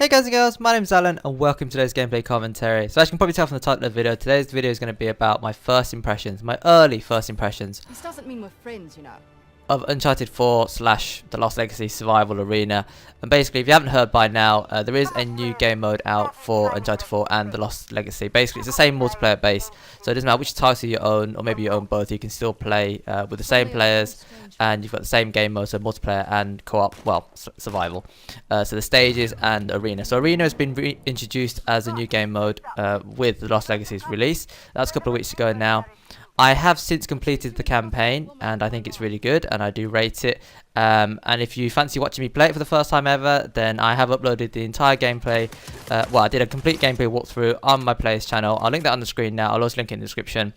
Hey guys and girls, my name is Alan and welcome to today's gameplay commentary. So as you can probably tell from the title of the video, today's video is going to be about my first impressions, my early first impressions. This doesn't mean we're friends, you know. Of Uncharted 4 / The Lost Legacy Survival Arena. And basically, if you haven't heard by now, there is a new game mode out for Uncharted 4 and The Lost Legacy. Basically, it's the same multiplayer base, so it doesn't matter which title you own, or maybe you own both, you can still play with the same players, and you've got the same game mode, so multiplayer and co-op, well, survival. So the stages and arena. So arena has been reintroduced as a new game mode with The Lost Legacy's release. That's a couple of weeks ago now. I have since completed the campaign and I think it's really good and I do rate it. And if you fancy watching me play it for the first time ever, then I have uploaded the entire gameplay. Well, I did a complete gameplay walkthrough on my player's channel. I'll link that on the screen now. I'll also link it in the description.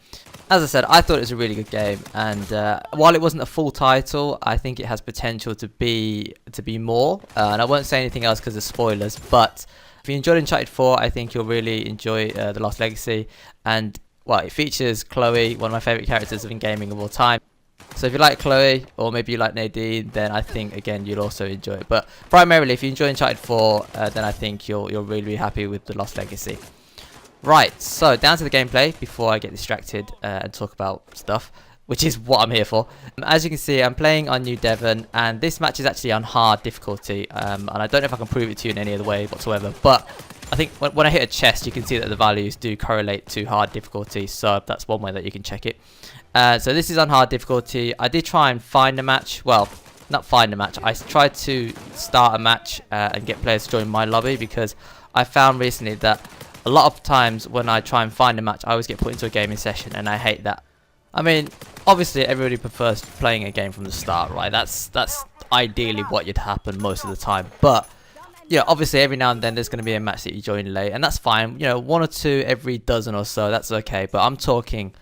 As I said, I thought it was a really good game, and while it wasn't a full title, I think it has potential to be more. And I won't say anything else because of spoilers. But if you enjoyed Uncharted 4, I think you'll really enjoy The Lost Legacy. And well, it features Chloe, one of my favourite characters in gaming of all time. So if you like Chloe, or maybe you like Nadine, then I think, again, you'll also enjoy it. But primarily, if you enjoy Uncharted 4, then I think you'll really be happy with The Lost Legacy. Right, so down to the gameplay before I get distracted and talk about stuff, which is what I'm here for. As you can see, I'm playing on New Devon, and this match is actually on hard difficulty. And I don't know if I can prove it to you in any other way whatsoever, but I think when I hit a chest, you can see that the values do correlate to hard difficulty, so that's one way that you can check it. So this is on hard difficulty. I did try and find a match. Well, not find a match. I tried to start a match and get players to join my lobby, because I found recently that a lot of times when I try and find a match, I always get put into a gaming session, and I hate that. I mean, obviously everybody prefers playing a game from the start, right? That's ideally what would happen most of the time, but yeah, obviously every now and then there's going to be a match that you join late, and that's fine. You know, 1 or 2 every dozen or so, that's okay. But I'm talking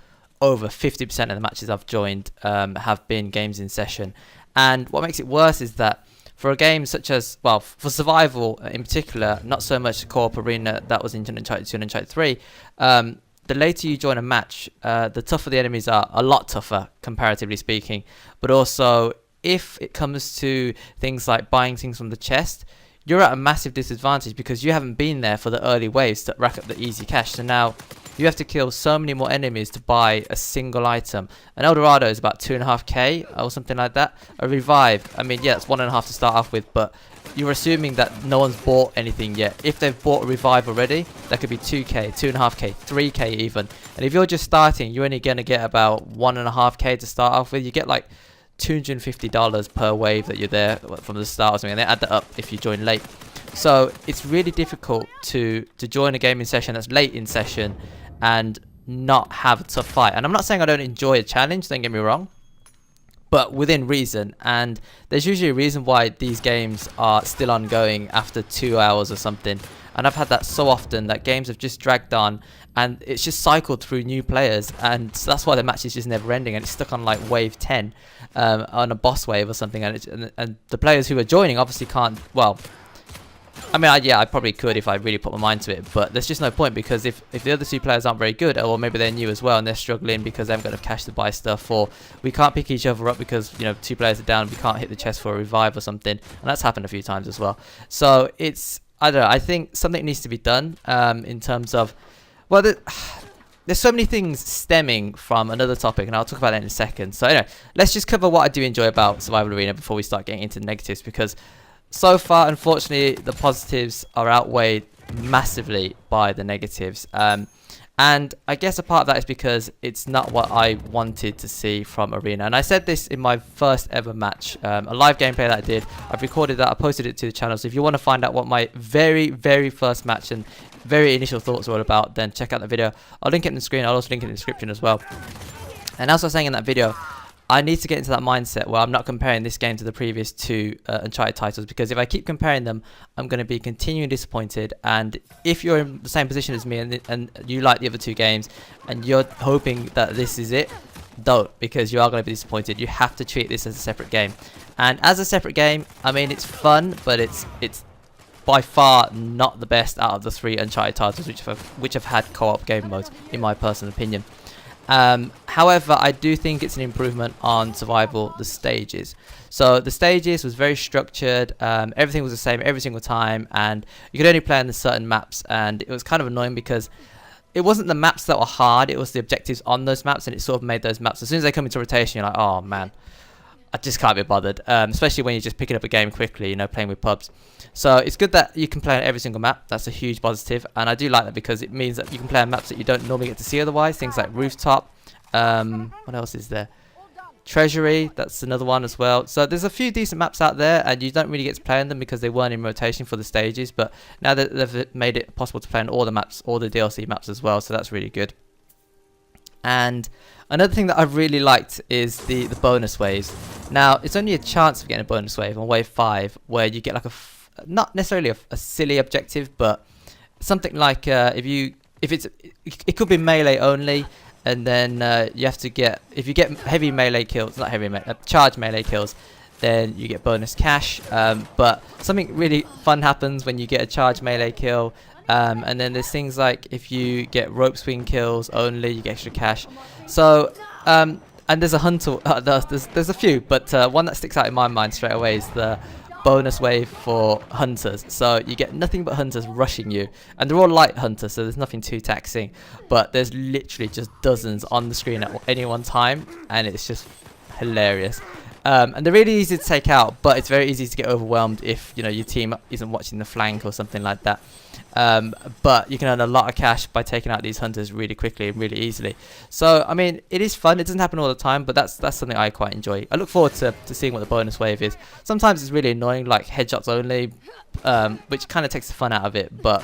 over 50% of the matches I've joined have been games in session. And what makes it worse is that for a game such as, well, for survival in particular, not so much co-op arena that was in Uncharted 2 and Uncharted 3, the later you join a match, the tougher the enemies are, a lot tougher comparatively speaking. But also, if it comes to things like buying things from the chest, you're at a massive disadvantage because you haven't been there for the early waves that rack up the easy cash. So now you have to kill so many more enemies to buy a single item. An Eldorado is about 2.5k or something like that. A revive, I mean, yeah, it's 1.5 to start off with, but you're assuming that no one's bought anything yet. If they've bought a revive already, that could be 2k, 2.5k, 3k even. And if you're just starting, you're only going to get about 1.5k to start off with. You get like $250 per wave that you're there from the start or something, and they add that up if you join late. So it's really difficult to join a gaming session that's late in session and not have a tough fight. And I'm not saying I don't enjoy a challenge, don't get me wrong, but within reason. And there's usually a reason why these games are still ongoing after 2 hours or something. And I've had that so often that games have just dragged on and it's just cycled through new players, and so that's why the match is just never ending, and it's stuck on like wave 10 on a boss wave or something, and the players who are joining obviously can't, well, I mean, yeah, I probably could if I really put my mind to it, but there's just no point, because if the other 2 players aren't very good, or maybe they're new as well and they're struggling because they haven't got enough cash to buy stuff, or we can't pick each other up because, you know, 2 players are down, we can't hit the chest for a revive or something, and that's happened a few times as well. So it's, I don't know, I think something needs to be done in terms of, well, there's so many things stemming from another topic, and I'll talk about that in a second. So anyway, let's just cover what I do enjoy about Survival Arena before we start getting into the negatives, because so far, unfortunately, the positives are outweighed massively by the negatives. And I guess a part of that is because it's not what I wanted to see from Arena. And I said this in my first ever match, a live gameplay that I did. I've recorded that, I posted it to the channel. So if you want to find out what my very, very first match and very initial thoughts were all about, then check out the video. I'll link it in the screen. I'll also link it in the description as well. And as I was saying in that video, I need to get into that mindset where I'm not comparing this game to the previous 2 Uncharted titles, because if I keep comparing them, I'm going to be continually disappointed. And if you're in the same position as me and you like the other 2 games and you're hoping that this is it, don't, because you are going to be disappointed. You have to treat this as a separate game. And as a separate game, I mean, it's fun, but it's by far not the best out of the 3 Uncharted titles which have had co-op game modes, in my personal opinion. However, I do think it's an improvement on survival, the stages. So the stages was very structured, everything was the same every single time, and you could only play on the certain maps, and it was kind of annoying because it wasn't the maps that were hard, it was the objectives on those maps, and it sort of made those maps, as soon as they come into rotation, you're like, oh man, I just can't be bothered, especially when you're just picking up a game quickly, you know, playing with pubs. So it's good that you can play on every single map. That's a huge positive, and I do like that because it means that you can play on maps that you don't normally get to see otherwise, things like rooftop. What else is there? Treasury, that's another one as well. So there's a few decent maps out there, and you don't really get to play on them because they weren't in rotation for the stages, but now that they've made it possible to play on all the maps, all the DLC maps as well, so that's really good. And another thing that I've really liked is the bonus waves. Now, it's only a chance of getting a bonus wave on wave 5, where you get like not necessarily a silly objective, but something like it could be melee only, and then you have to get, if you get heavy melee kills, not heavy melee, charge melee kills, then you get bonus cash. But something really fun happens when you get a charge melee kill. And then there's things like if you get rope swing kills only, you get extra cash. So and there's a hunter, there's a few, but one that sticks out in my mind straight away is the bonus wave for hunters. So you get nothing but hunters rushing you, and they're all light hunters, so there's nothing too taxing, but there's literally just dozens on the screen at any one time, and it's just hilarious. And they're really easy to take out, but it's very easy to get overwhelmed if, you know, your team isn't watching the flank or something like that. But you can earn a lot of cash by taking out these hunters really quickly and really easily. So I mean, it is fun. It doesn't happen all the time, but that's something I quite enjoy. I look forward to seeing what the bonus wave is. Sometimes it's really annoying, like headshots only, which kind of takes the fun out of it. But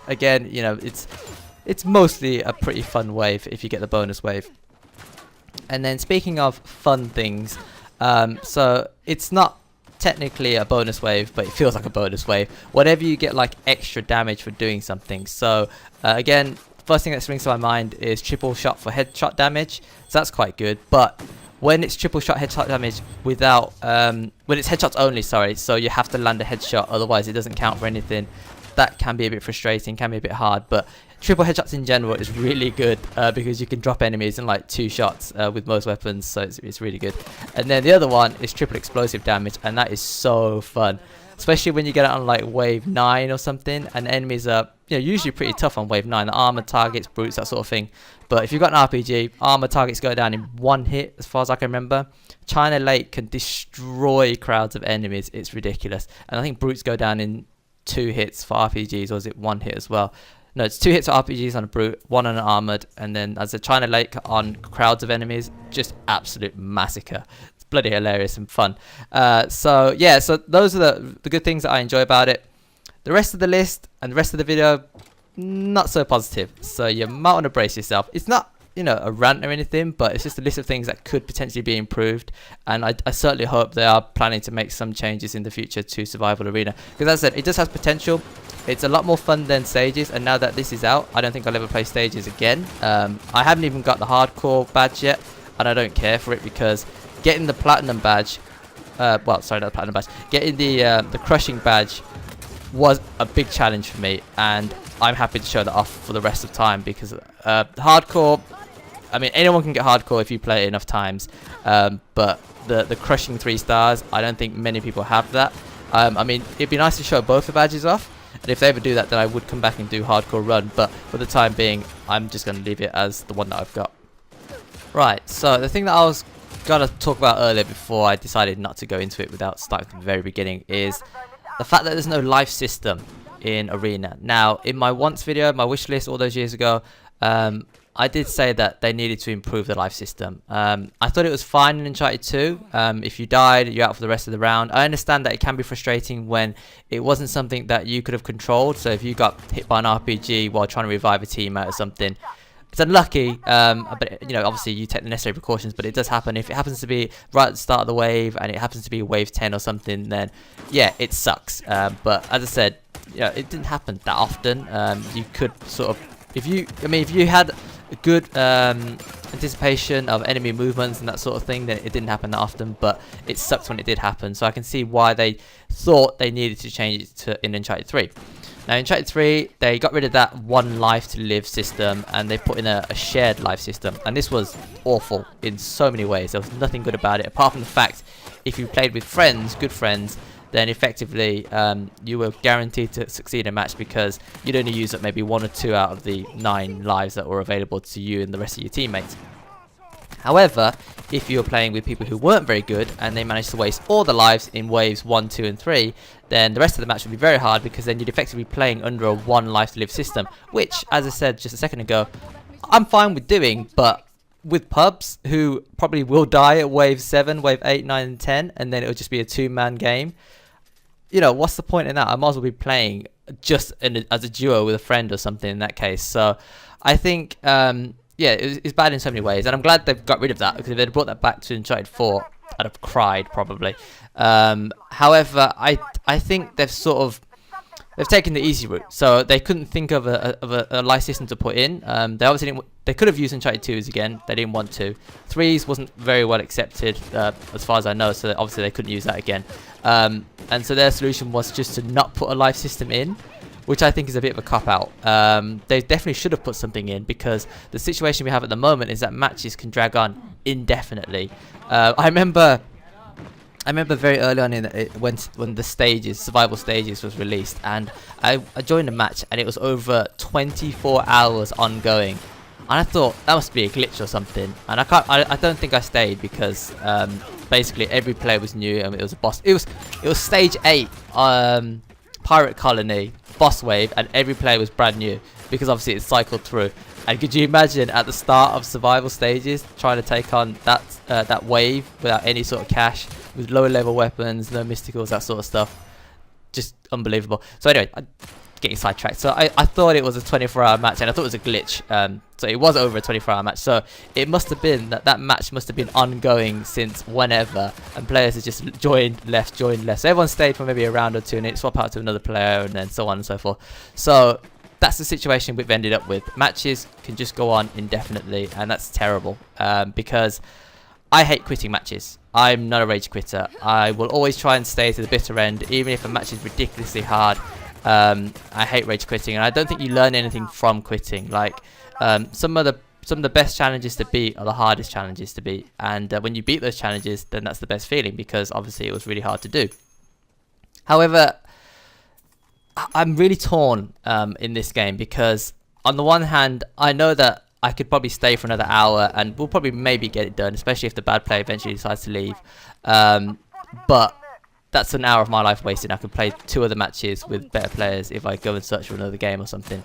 again, you know, it's mostly a pretty fun wave if you get the bonus wave. And then speaking of fun things, so it's not technically a bonus wave, but it feels like a bonus wave whenever you get like extra damage for doing something. So again, first thing that springs to my mind is triple shot for headshot damage, so that's quite good. But when it's triple shot headshot damage without when it's headshots only, sorry, so you have to land a headshot, otherwise it doesn't count for anything, that can be a bit frustrating, can be a bit hard. But triple headshots in general is really good because you can drop enemies in like 2 shots with most weapons, so it's really good. And then the other one is triple explosive damage, and that is so fun, especially when you get it on like wave 9 or something, and enemies are, you know, usually pretty tough on wave 9, the armored targets, brutes, that sort of thing. But if you've got an RPG, armored targets go down in 1 hit as far as I can remember. China Lake can destroy crowds of enemies, it's ridiculous. And I think brutes go down in 2 hits for RPGs, or is it 1 hit as well? No, it's 2 hits for RPGs on a brute, 1 on an armored, and then as a China Lake on crowds of enemies, just absolute massacre. It's bloody hilarious and fun. So yeah, so those are the good things that I enjoy about it. The rest of the list and the rest of the video, not so positive. So you might want to brace yourself. It's not, you know, a rant or anything, but it's just a list of things that could potentially be improved, and I certainly hope they are planning to make some changes in the future to Survival Arena, because as I said, it does have potential. It's a lot more fun than stages, and now that this is out, I don't think I'll ever play stages again. I haven't even got the hardcore badge yet, and I don't care for it, because getting the platinum badge, well, sorry, not the platinum badge, getting the crushing badge was a big challenge for me, and I'm happy to show that off for the rest of time, because hardcore, I mean, anyone can get hardcore if you play it enough times, but the crushing 3 stars, I don't think many people have that. I mean, it'd be nice to show both the badges off, and if they ever do that, then I would come back and do hardcore run, but for the time being, I'm just going to leave it as the one that I've got. Right, so the thing that I was going to talk about earlier before I decided not to go into it without starting from the very beginning is the fact that there's no life system in Arena. Now, in my once video, my wish list all those years ago, I did say that they needed to improve the life system. I thought it was fine in Uncharted 2. If you died, you're out for the rest of the round. I understand that it can be frustrating when it wasn't something that you could have controlled. So if you got hit by an RPG while trying to revive a teammate or something, it's unlucky, but you know, obviously you take the necessary precautions, but it does happen. If it happens to be right at the start of the wave and it happens to be wave 10 or something, then yeah, it sucks. But as I said, you know, it didn't happen that often. You could sort of, if you had a good anticipation of enemy movements and that sort of thing, then it didn't happen that often, but it sucks when it did happen. So I can see why they thought they needed to change it to in Uncharted 3. Now in Uncharted 3, they got rid of that one life to live system and they put in a shared life system. And this was awful in so many ways. There was nothing good about it, apart from the fact if you played with friends, good friends, then effectively you were guaranteed to succeed in a match because you'd only use up maybe 1 or 2 out of the 9 lives that were available to you and the rest of your teammates. However, if you were playing with people who weren't very good and they managed to waste all the lives in waves 1, 2 and 3, then the rest of the match would be very hard because then you'd effectively be playing under a 1 life to live system, which, as I said just a second ago, I'm fine with doing, but with pubs who probably will die at wave 7, wave 8, 9 and 10, and then it'll just be a 2-man game, you know, what's the point in that? I might as well be playing just as a duo with a friend or something in that case. So I think yeah, it's bad in so many ways, and I'm glad they've got rid of that, because if they'd brought that back to Uncharted 4, I'd have cried probably. However, I think they've taken the easy route, so they couldn't think of a life system to put in. They obviously didn't. They could have used Uncharted 2s again. They didn't want to. 3s wasn't very well accepted, as far as I know, so obviously they couldn't use that again. And so their solution was just to not put a life system in, which I think is a bit of a cop-out. They definitely should have put something in, because the situation we have at the moment is that matches can drag on indefinitely. I remember very early on when the survival stages was released, and I joined a match and it was over 24 hours ongoing. And I thought that must be a glitch or something, and I don't think I stayed because basically every player was new and it was a boss. It was stage 8, pirate colony, boss wave, and every player was brand new because obviously it cycled through. And could you imagine at the start of survival stages trying to take on that wave without any sort of cash, with lower level weapons, no mysticals, that sort of stuff? Just unbelievable. So anyway, getting sidetracked. So I thought it was a 24-hour match, and I thought it was a glitch. So it was over a 24-hour match. So it must have been that match must have been ongoing since whenever, and players had just joined left. So everyone stayed for maybe a round or two, and it swap out to another player, and then so on and so forth. So that's the situation we've ended up with. Matches can just go on indefinitely, and that's terrible, because I hate quitting matches. I'm not a rage quitter. I will always try and stay to the bitter end, even if a match is ridiculously hard. I hate rage quitting, and I don't think you learn anything from quitting. Like some of the best challenges to beat are the hardest challenges to beat, and when you beat those challenges, then that's the best feeling, because obviously it was really hard to do. However, I'm really torn in this game, because on the one hand, I know that I could probably stay for another hour and we'll probably maybe get it done, especially if the bad player eventually decides to leave. But that's an hour of my life wasted. I could play 2 other matches with better players if I go and search for another game or something.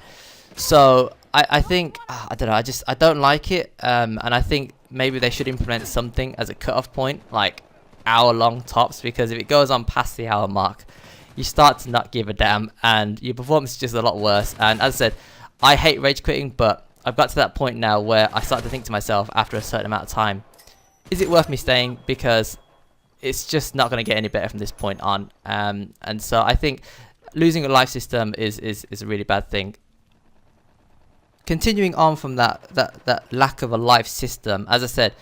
So I think, I don't know, I don't like it, and I think maybe they should implement something as a cut-off point, like hour-long tops, because if it goes on past the hour mark, you start to not give a damn, and your performance is just a lot worse. And as I said, I hate rage quitting, but I've got to that point now where I start to think to myself after a certain amount of time, is it worth me staying? Because it's just not going to get any better from this point on. And so I think losing a life system is a really bad thing. Continuing on from that lack of a life system, as I said,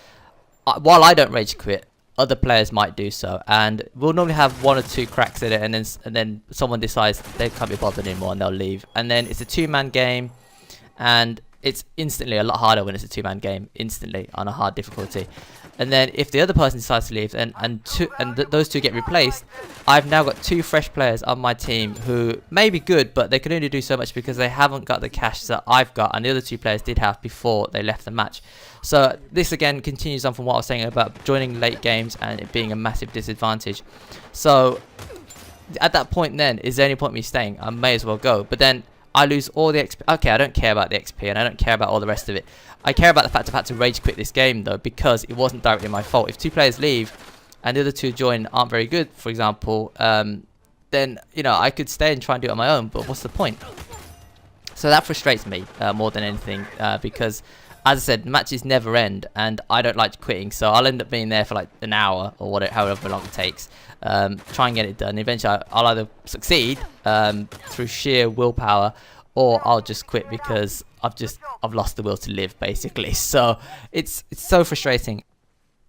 while I don't rage quit, other players might do so, and we'll normally have 1 or 2 cracks at it, and then someone decides they can't be bothered anymore and they'll leave, and then it's a 2-man game, and it's instantly a lot harder when it's a 2-man game, instantly on a hard difficulty. And then if the other person decides to leave and those 2 get replaced, I've now got 2 fresh players on my team who may be good, but they can only do so much because they haven't got the cash that I've got and the other 2 players did have before they left the match. So this again continues on from what I was saying about joining late games and it being a massive disadvantage. So at that point then, is there any point in me staying? I may as well go. But then I lose all the XP. Okay, I don't care about the XP and I don't care about all the rest of it. I care about the fact I've had to rage quit this game though, because it wasn't directly my fault. If 2 players leave and the other 2 join aren't very good, for example, then, you know, I could stay and try and do it on my own, but what's the point? So that frustrates me more than anything, because as I said, matches never end and I don't like quitting, so I'll end up being there for like an hour or whatever, however long it takes, try and get it done. Eventually I'll either succeed through sheer willpower, or I'll just quit because I've lost the will to live, basically. So it's so frustrating.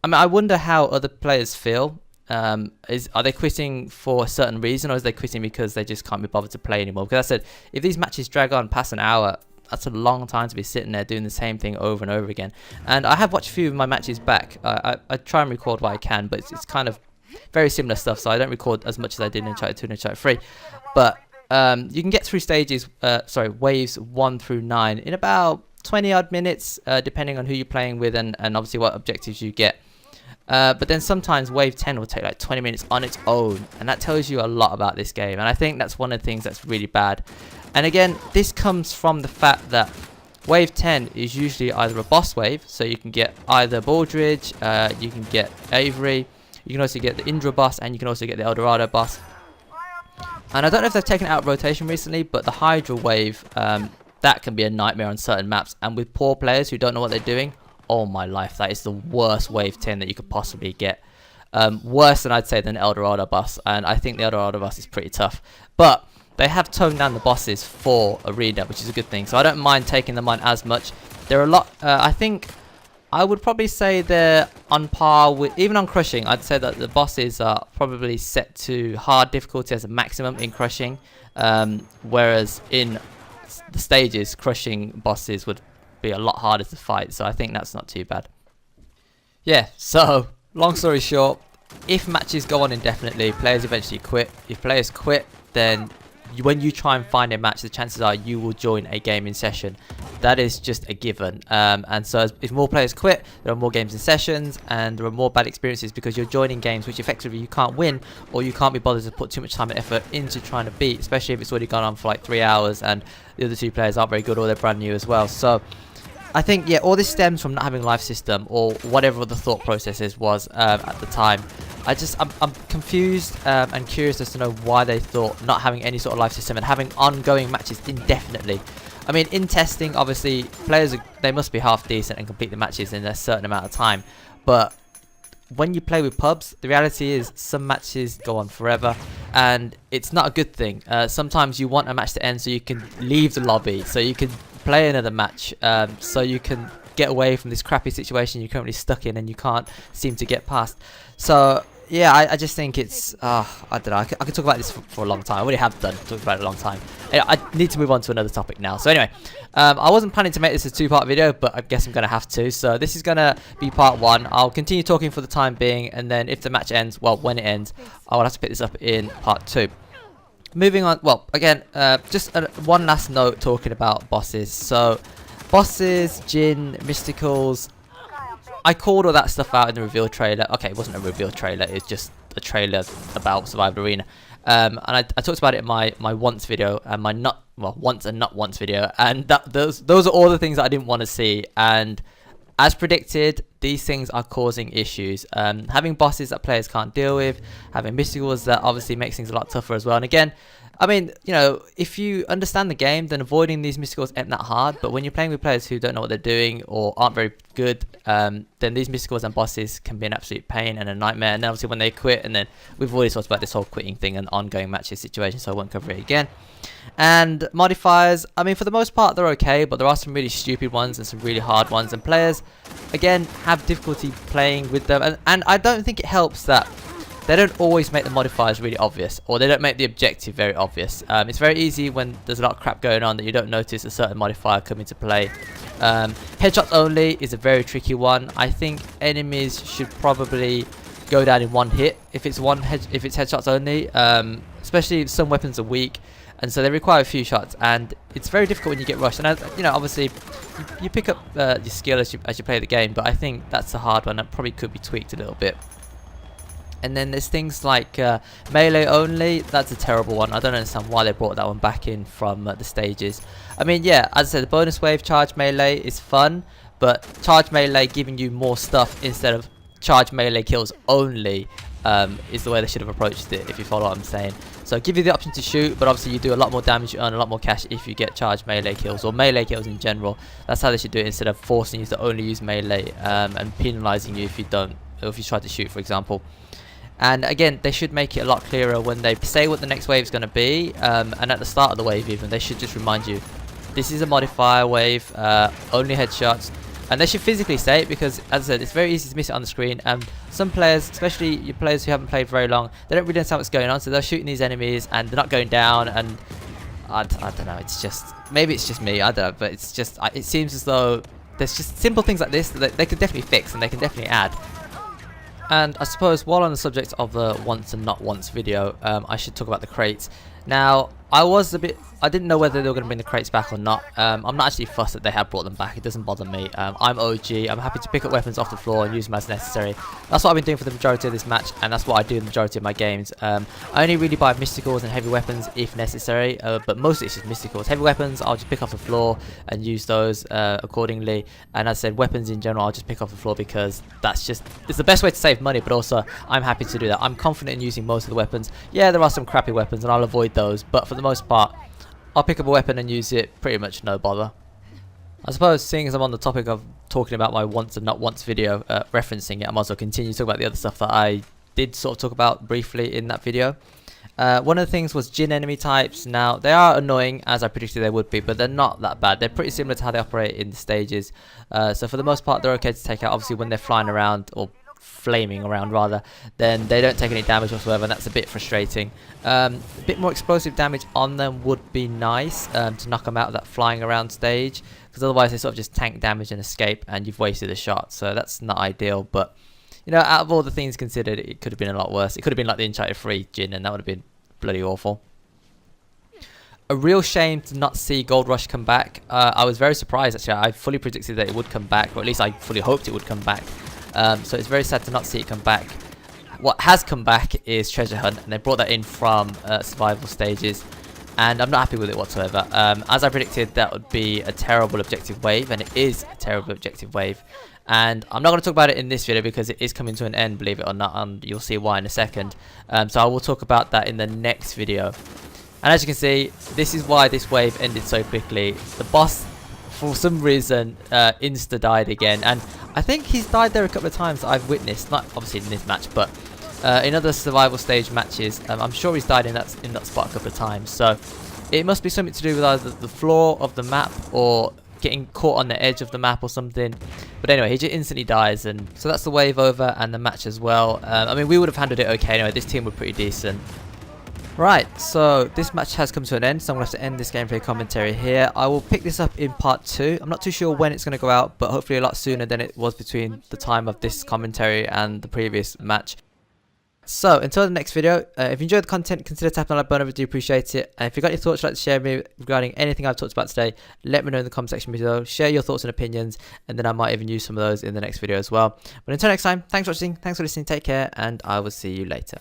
I mean, I wonder how other players feel Are they quitting for a certain reason, or is they quitting because they just can't be bothered to play anymore? Because I said, if these matches drag on past an hour, that's a long time to be sitting there doing the same thing over and over again. And I have watched a few of my matches back. I try and record what I can, but it's kind of very similar stuff, so I don't record as much as I did in Uncharted 2 and Uncharted 3. But you can get through waves 1 through 9 in about 20 odd minutes, depending on who you're playing with and obviously what objectives you get. But then sometimes wave 10 will take like 20 minutes on its own, and that tells you a lot about this game, and I think that's one of the things that's really bad. And again, this comes from the fact that wave 10 is usually either a boss wave, so you can get either Baldridge, you can get Avery, you can also get the Indra boss, and you can also get the El Dorado boss. And I don't know if they've taken it out of rotation recently, but the Hydra wave, that can be a nightmare on certain maps, and with poor players who don't know what they're doing, oh my life, that is the worst wave 10 that you could possibly get. Worse than I'd say than El Dorado boss, and I think the El Dorado boss is pretty tough. But they have toned down the bosses for Arena, which is a good thing, so I don't mind taking them on as much. They're a lot, I think, I would probably say they're on par with, even on Crushing, I'd say that the bosses are probably set to hard difficulty as a maximum in Crushing, whereas in the stages, Crushing bosses would be a lot harder to fight, so I think that's not too bad. Yeah, so, long story short, if matches go on indefinitely, players eventually quit. If players quit, then when you try and find a match, the chances are you will join a gaming session. That is just a given. And so if more players quit, there are more games and sessions, and there are more bad experiences because you're joining games which effectively you can't win, or you can't be bothered to put too much time and effort into trying to beat, especially if it's already gone on for like 3 hours and the other two players aren't very good or they're brand new as well. So I think, yeah, all this stems from not having a life system, or whatever the thought processes was at the time. I'm confused and curious as to know why they thought not having any sort of life system and having ongoing matches indefinitely. I mean, in testing, obviously, players, they must be half decent and complete the matches in a certain amount of time. But when you play with pubs, the reality is some matches go on forever, and it's not a good thing. Sometimes you want a match to end so you can leave the lobby, so you can play another match, so you can get away from this crappy situation you're currently stuck in and you can't seem to get past. So yeah, I just think it's I don't know, I could talk about this for a long time. I already have done talked about it a long time. Anyway, I need to move on to another topic now. So anyway, I wasn't planning to make this a 2-part video, but I guess I'm gonna have to. So this is gonna be part 1. I'll continue talking for the time being, and then if the match ends, well, when it ends, I will have to pick this up in part 2. Moving on, well, again, just one last note talking about bosses. So bosses, Jinn, Mysticals, I called all that stuff out in the reveal trailer. Okay, it wasn't a reveal trailer, it's just a trailer about Survival Arena. And I talked about it in my once video and my once and not once video, and those are all the things that I didn't want to see. And as predicted, these things are causing issues. Having bosses that players can't deal with, having mysticals that obviously makes things a lot tougher as well. And again, I mean, you know, if you understand the game, then avoiding these mysticals ain't that hard. But when you're playing with players who don't know what they're doing or aren't very good, then these mysticals and bosses can be an absolute pain and a nightmare. And then obviously when they quit, and then we've already talked about this whole quitting thing and ongoing matches situation, so I won't cover it again. And modifiers, I mean, for the most part, they're okay, but there are some really stupid ones and some really hard ones. And players, again, have difficulty playing with them. And I don't think it helps that they don't always make the modifiers really obvious, or they don't make the objective very obvious. It's very easy when there's a lot of crap going on that you don't notice a certain modifier come into play. Headshots only is a very tricky one. I think enemies should probably go down in one hit if it's headshots only, especially if some weapons are weak, and so they require a few shots, and it's very difficult when you get rushed. And you know, obviously you pick up your skill as you play the game, but I think that's a hard one that probably could be tweaked a little bit. And then there's things like melee only. That's a terrible one. I don't understand why they brought that one back in from the stages. I mean, yeah, as I said, the bonus wave charge melee is fun, but charge melee giving you more stuff instead of charge melee kills only is the way they should have approached it, if you follow what I'm saying. So give you the option to shoot, but obviously you do a lot more damage, you earn a lot more cash if you get charge melee kills, or melee kills in general. That's how they should do it, instead of forcing you to only use melee and penalising you if you don't, or if you try to shoot, for example. And again, they should make it a lot clearer when they say what the next wave is going to be, and at the start of the wave even, they should just remind you, this is a modifier wave, only headshots, And they should physically say it, because as I said, it's very easy to miss it on the screen, and some players, especially your players who haven't played very long, they don't really understand what's going on, so they're shooting these enemies and they're not going down, and I don't know, it's just, maybe it's just me, I don't know, but it's just, it seems as though there's just simple things like this that they could definitely fix and they can definitely add. And I suppose while on the subject of the once and not once video, I should talk about the crates. Now, I didn't know whether they were going to bring the crates back or not. I'm not actually fussed that they have brought them back. It doesn't bother me. I'm OG. I'm happy to pick up weapons off the floor and use them as necessary. That's what I've been doing for the majority of this match, and that's what I do in the majority of my games. I only really buy mysticals and heavy weapons if necessary, but mostly it's just mysticals. Heavy weapons, I'll just pick off the floor and use those accordingly. And as I said, weapons in general, I'll just pick off the floor because it's the best way to save money, but also I'm happy to do that. I'm confident in using most of the weapons. Yeah, there are some crappy weapons, and I'll avoid those, but for the most part, I'll pick up a weapon and use it pretty much no bother. I suppose, seeing as I'm on the topic of talking about my once and not once video, referencing it, I might as well continue to talk about the other stuff that I did sort of talk about briefly in that video. One of the things was Jinn enemy types. Now, they are annoying, as I predicted they would be, but they're not that bad. They're pretty similar to how they operate in the stages. So for the most part, they're okay to take out. Obviously, when they're flying around, or flaming around rather, then they don't take any damage whatsoever, and that's a bit frustrating. A bit more explosive damage on them would be nice, to knock them out of that flying around stage, because otherwise they sort of just tank damage and escape and you've wasted a shot, so that's not ideal. But you know, out of all the things considered, it could have been a lot worse. It could have been like the Uncharted 3 Jinn, and that would have been bloody awful. A real shame to not see Gold Rush come back. I was very surprised actually. I fully predicted that it would come back, or at least I fully hoped it would come back. So it's very sad to not see it come back. What has come back is Treasure Hunt, and they brought that in from survival stages, and I'm not happy with it whatsoever. As I predicted, that would be a terrible objective wave, and it is a terrible objective wave. And I'm not going to talk about it in this video because it is coming to an end, believe it or not, and you'll see why in a second. So I will talk about that in the next video. And as you can see, this is why this wave ended so quickly. The boss, for some reason, insta died again, and I think he's died there a couple of times that I've witnessed, not obviously in this match, but in other survival stage matches. I'm sure he's died in that spot a couple of times, so it must be something to do with either the floor of the map or getting caught on the edge of the map or something. But anyway, he just instantly dies, and so that's the wave over and the match as well. I mean, we would have handled it okay anyway. This team were pretty decent. Right, so this match has come to an end, so I'm going to have to end this gameplay commentary here. I will pick this up in part 2. I'm not too sure when it's going to go out, but hopefully a lot sooner than it was between the time of this commentary and the previous match. So, until the next video, if you enjoyed the content, consider tapping on that button. I do appreciate it. And if you've got any thoughts you'd like to share with me regarding anything I've talked about today, let me know in the comment section below. Share your thoughts and opinions, and then I might even use some of those in the next video as well. But until next time, thanks for watching, thanks for listening, take care, and I will see you later.